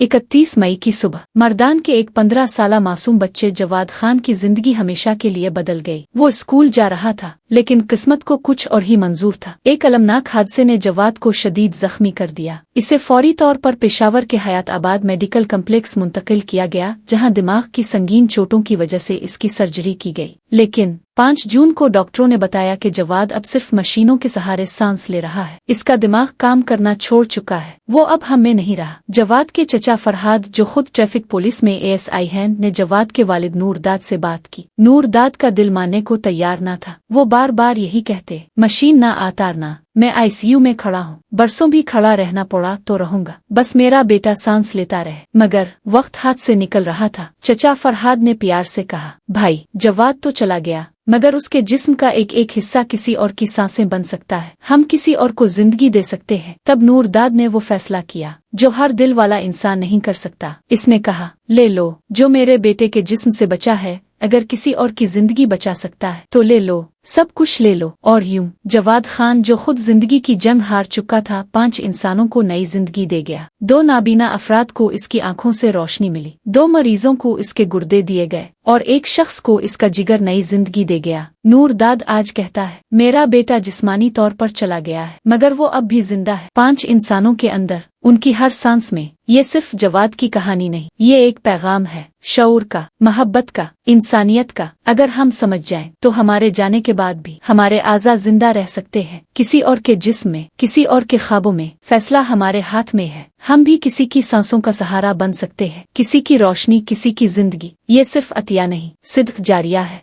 31 मई की सुबह मर्दान के एक 15 साला मासूम बच्चे जवाद खान की जिंदगी हमेशा के लिए बदल गई। वो स्कूल जा रहा था लेकिन किस्मत को कुछ और ही मंजूर था। एक अलमनाक हादसे ने जवाद को शदीद जख्मी कर दिया। इसे फौरी तौर पर पेशावर के हयात आबाद मेडिकल कम्प्लेक्स मुंतकिल किया गया, जहां दिमाग की संगीन चोटों की वजह से इसकी सर्जरी की गई। लेकिन 5 जून को डॉक्टरों ने बताया कि जवाद अब सिर्फ मशीनों के सहारे सांस ले रहा है। इसका दिमाग काम करना छोड़ चुका है। वो अब हम में नहीं रहा। जवाद के चचा फरहाद, जो खुद ट्रैफिक पुलिस में ASI हैं, ने जवाद के वालिद नूरदाद से बात की। नूरदाद का दिल मानने को तैयार न था। वो बार बार यही कहते, मशीन ना आतारना, मैं ICU में खड़ा हूँ, बरसों भी खड़ा रहना पड़ा तो रहूंगा, बस मेरा बेटा सांस लेता रहे। मगर वक्त हाथ से निकल रहा था। चचा फरहाद ने प्यार से कहा, भाई जवाद तो चला गया मगर उसके जिस्म का एक एक हिस्सा किसी और की सांसें बन सकता है। हम किसी और को जिंदगी दे सकते हैं। तब नूरदाद ने वो फैसला किया जो हर दिल वाला इंसान नहीं कर सकता। इसने कहा, ले लो, जो मेरे बेटे के जिस्म से बचा है, अगर किसी और की जिंदगी बचा सकता है तो ले लो, सब कुछ ले लो। और यूं जवाद खान, जो खुद जिंदगी की जंग हार चुका था, 5 इंसानों को नई जिंदगी दे गया। 2 नाबीना अफराद को इसकी आंखों से रोशनी मिली, 2 मरीजों को इसके गुर्दे दिए गए और 1 शख्स को इसका जिगर नई जिंदगी दे गया। नूरदाद आज कहता है, मेरा बेटा जिस्मानी तौर पर चला गया है मगर वो अब भी जिंदा है। 5 इंसानों के अंदर, उनकी हर सांस में। ये सिर्फ जवाद की कहानी नहीं, ये एक पैगाम है, शऊर का, मोहब्बत का, इंसानियत का। अगर हम समझ जाएं तो हमारे जाने के बाद भी हमारे आज़ा जिंदा रह सकते हैं, किसी और के जिस्म में, किसी और के ख्वाबों में। फैसला हमारे हाथ में है। हम भी किसी की सांसों का सहारा बन सकते हैं, किसी की रोशनी, किसी की जिंदगी। ये सिर्फ अतिया नहीं, सिद्क जारिया है।